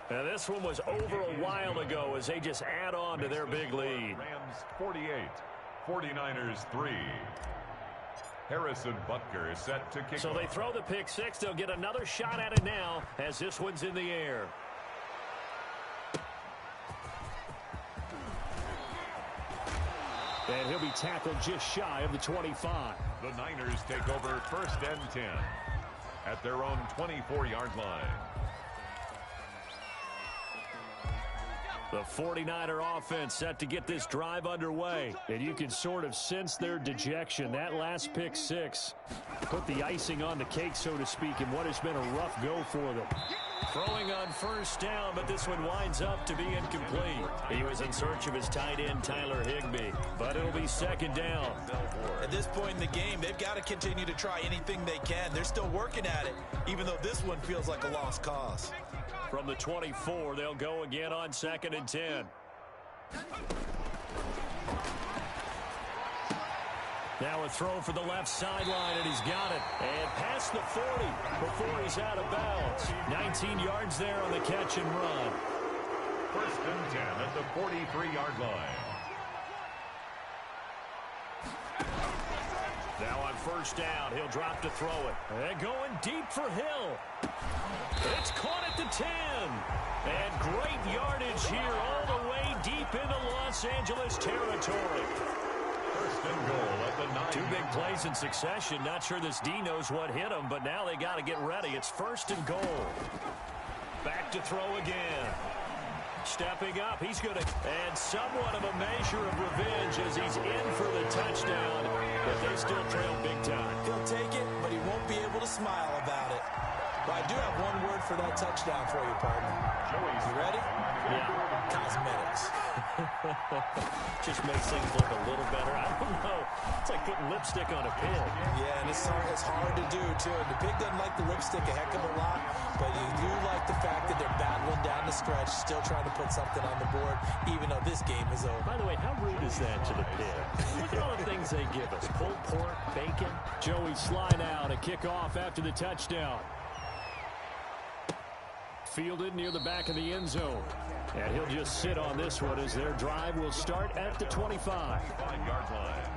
Speaker 2: And this one was over a while ago as they just add on to their big lead.
Speaker 1: Rams 48, 49ers 3. Harrison Butker is set to kick
Speaker 2: So
Speaker 1: off.
Speaker 2: they throw the pick six. They'll get another shot at it now as this one's in the air. And he'll be tackled just shy of the 25.
Speaker 1: The Niners take over 1st and 10 at their own 24-yard line.
Speaker 2: The 49er offense set to get this drive underway. And you can sort of sense their dejection. That last pick six put the icing on the cake, so to speak, in what has been a rough go for them. Throwing on 1st down, but this one winds up to be incomplete. He was in search of his tight end, Tyler Higbee, but it'll be 2nd down.
Speaker 3: At this point in the game, they've got to continue to try anything they can. They're still working at it, even though this one feels like a lost cause.
Speaker 2: From the 24, they'll go again on 2nd and 10. Now a throw for the left sideline, and he's got it. And past the 40 before he's out of bounds. 19 yards there on the catch and run.
Speaker 1: 1st and 10 at the 43-yard line.
Speaker 2: Now on 1st down, he'll drop to throw it. And going deep for Hill. It's caught at the 10. And great yardage here all the way deep into Los Angeles territory.
Speaker 1: 1st and goal at the 9.
Speaker 2: Two big plays in succession. Not sure this D knows what hit him, but now they got to get ready. It's 1st and goal. Back to throw again. Stepping up, he's going to, and somewhat of a measure of revenge as he's in for the touchdown, but they still trail big time.
Speaker 3: He'll take it, but he won't be able to smile about it. But I do have one word for that touchdown for you, partner. You ready?
Speaker 2: Yeah.
Speaker 3: Cosmetics.
Speaker 2: Just makes things look a little better. I don't know. It's like putting lipstick on a pig.
Speaker 3: Yeah, and it's hard to do, too. And the pig doesn't like the lipstick a heck of a lot, but you do like the fact that they're battling down the stretch, still trying to put something on the board, even though this game is over.
Speaker 2: By the way, how rude is that to the pig? Look at all the things they give us. Pulled pork, bacon. Joey slide out, a kickoff after the touchdown. Fielded near the back of the end zone. And he'll just sit on this one as their drive will start at the 25.
Speaker 1: 5-yard line.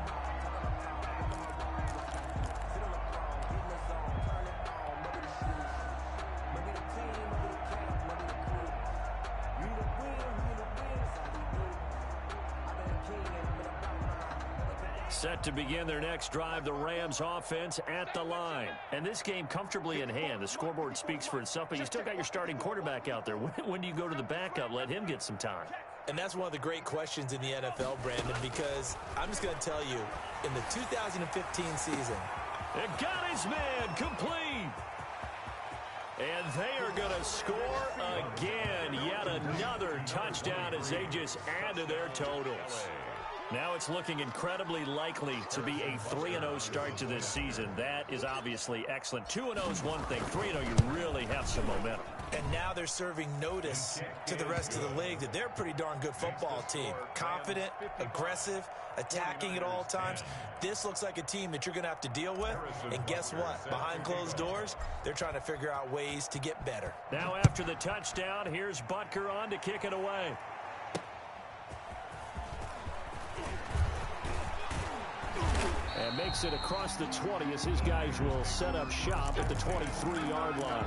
Speaker 2: Set to begin their next drive, the Rams offense at the line. And this game comfortably in hand. The scoreboard speaks for itself, but you still got your starting quarterback out there. When do you go to the backup? Let him get some time.
Speaker 3: And that's one of the great questions in the NFL, Brandon, because I'm just going to tell you, in the 2015 season,
Speaker 2: it got his man complete. And they are going to score again. Yet another touchdown as they just add to their totals. Now it's looking incredibly likely to be a 3-0 start to this season. That is obviously excellent. 2-0 is one thing. 3-0, you really have some momentum.
Speaker 3: and now they're serving notice to the rest of the league that they're a pretty darn good football team. Confident, aggressive, attacking at all times. This looks like a team that you're going to have to deal with. And guess what? Behind closed doors, they're trying to figure out ways to get better.
Speaker 2: Now after the touchdown, here's Butker on to kick it away. And makes it across the 20 as his guys will set up shop at the 23-yard line.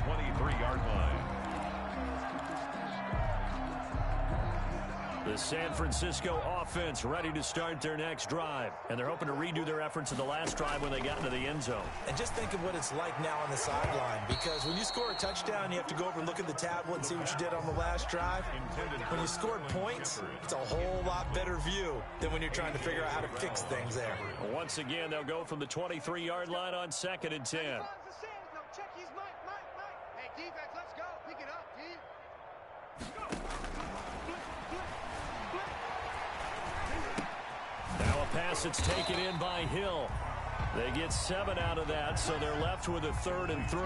Speaker 1: 23-yard line.
Speaker 2: The San Francisco offense ready to start their next drive. And they're hoping to redo their efforts of the last drive when they got into the end zone.
Speaker 3: And just think of what it's like now on the sideline, because when you score a touchdown, you have to go over and look at the tablet and see what you did on the last drive. When you scored points, it's a whole lot better view than when you're trying to figure out how to fix things there.
Speaker 2: Once again, they'll go from the 23-yard line on 2nd and 10.
Speaker 5: Hey, defense, let's go. Pick it up, D.
Speaker 2: Now a pass that's taken in by Hill. They get 7 out of that, so they're left with a 3rd and 3.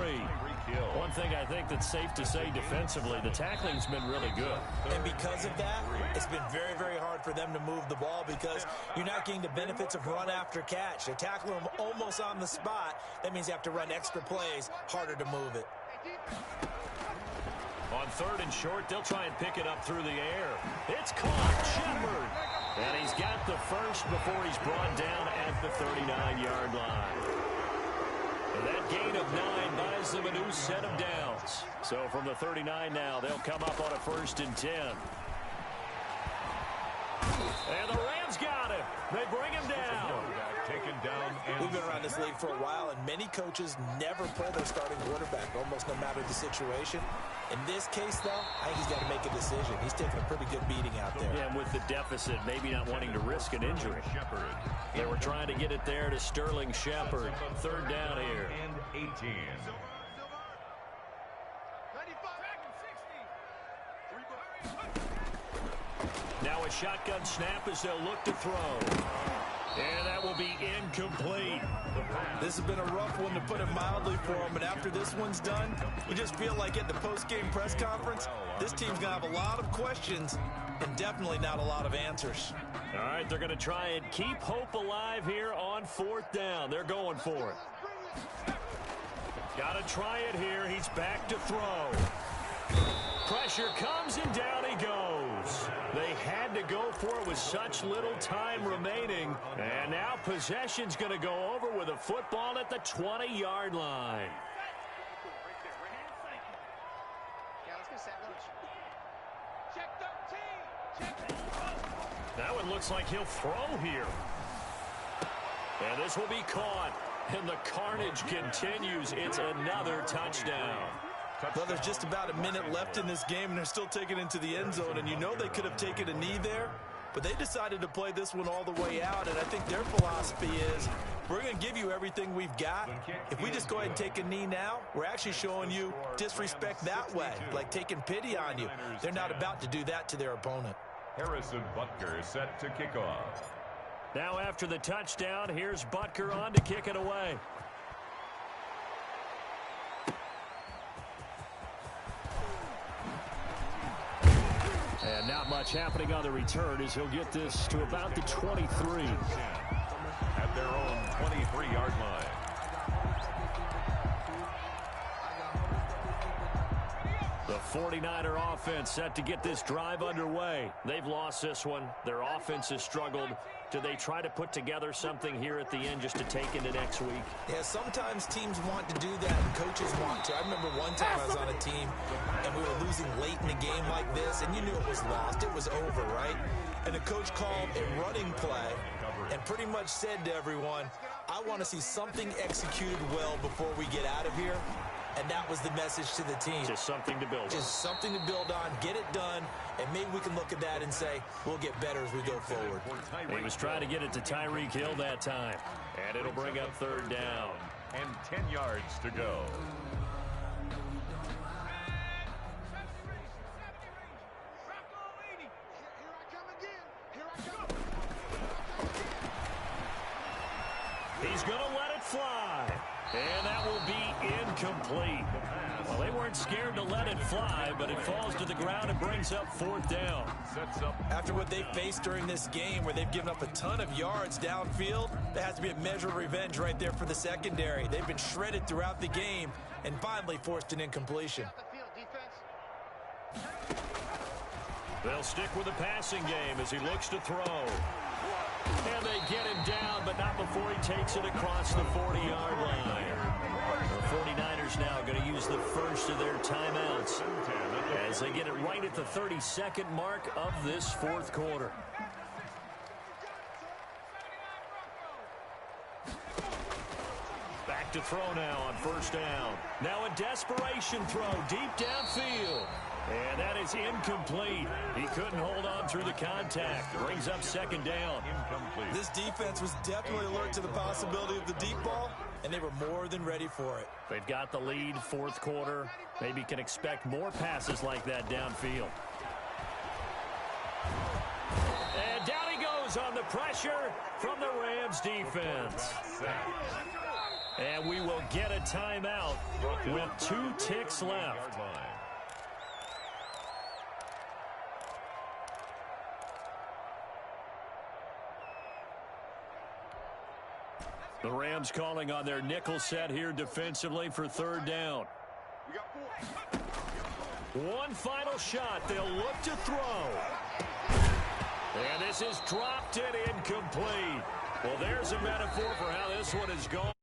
Speaker 2: One thing I think that's safe to say defensively, the tackling's been really good.
Speaker 3: And because of that, it's been very, very hard for them to move the ball because you're not getting the benefits of run after catch. They're tackling them almost on the spot. That means you have to run extra plays, harder to move it.
Speaker 2: On 3rd and short, they'll try and pick it up through the air. It's caught, Shepard. And he's got the first before he's brought down at the 39-yard line. And that gain of 9 buys them a new set of downs. So from the 39 now, they'll come up on a 1st and 10. And the Rams got him. They bring him down.
Speaker 1: Taken down.
Speaker 3: We've been around this league for a while, and many coaches never play their starting quarterback, almost no matter the situation. In this case, though, I think he's got to make a decision. He's taking a pretty good beating out there.
Speaker 2: Yeah, and with the deficit, maybe not wanting to risk an injury. They were trying to get it there to Sterling Shepard. 3rd down here.
Speaker 1: And 18.
Speaker 2: Now a shotgun snap as they'll look to throw. And that will be incomplete.
Speaker 3: This has been a rough one, to put it mildly, for him. And after this one's done, you just feel like at the post-game press conference, this team's going to have a lot of questions and definitely not a lot of answers.
Speaker 2: All right, they're going to try and keep hope alive here on 4th down. They're going for it. Got to try it here. He's back to throw. Pressure comes and down he goes. They had to go for it with such little time remaining. And now possession's going to go over with a football at the 20-yard line. That one looks like he'll throw here. And this will be caught. And the carnage continues. It's another touchdown.
Speaker 3: Well, there's just about a minute left in this game, and they're still taking it into the end zone. And you know they could have taken a knee there, but they decided to play this one all the way out. And I think their philosophy is, we're going to give you everything we've got. If we just go ahead and take a knee now, we're actually showing you disrespect that way, like taking pity on you. They're not about to do that to their opponent.
Speaker 1: Harrison Butker set to kick off.
Speaker 2: Now after the touchdown, here's Butker on to kick it away. And not much happening on the return as he'll get this to about the 23.
Speaker 1: At their own 23-yard line.
Speaker 2: The 49er offense set to get this drive underway. They've lost this one. Their offense has struggled. Do they try to put together something here at the end just to take into next week?
Speaker 3: Yeah, sometimes teams want to do that and coaches want to. I remember one time I was on a team and we were losing late in the game like this, and you knew it was lost. It was over, right? And the coach called a running play and pretty much said to everyone, I want to see something executed well before we get out of here. And that was the message to the team.
Speaker 2: Just something to build on.
Speaker 3: Just something to build on, get it done, and maybe we can look at that and say, we'll get better as we go forward.
Speaker 2: He was trying to get it to Tyreek Hill that time. And it'll bring up 3rd down.
Speaker 1: And 10 yards to go.
Speaker 2: He's going to let it fly. And that will be incomplete. Well, they weren't scared to let it fly, but it falls to the ground and brings up 4th down.
Speaker 3: After what they've faced during this game, where they've given up a ton of yards downfield, there has to be a measure of revenge right there for the secondary. They've been shredded throughout the game and finally forced an incompletion.
Speaker 2: They'll stick with the passing game as he looks to throw. And they get him down, but not before he takes it across the 40-yard line. The 49ers now going to use the first of their timeouts as they get it right at the 32nd mark of this 4th quarter. Back to throw now on 1st down. Now a desperation throw deep downfield. And that is incomplete. He couldn't hold on through the contact. Brings up 2nd down.
Speaker 1: Incomplete.
Speaker 3: This defense was definitely alert to the possibility of the deep ball, and they were more than ready for it.
Speaker 2: They've got the lead, 4th quarter. Maybe can expect more passes like that downfield. And down he goes ease on the pressure from the Rams defense. And we will get a timeout with 2 ticks left. The Rams calling on their nickel set here defensively for 3rd down. One final shot. They'll look to throw. And this is dropped and incomplete. Well, there's a metaphor for how this one is going.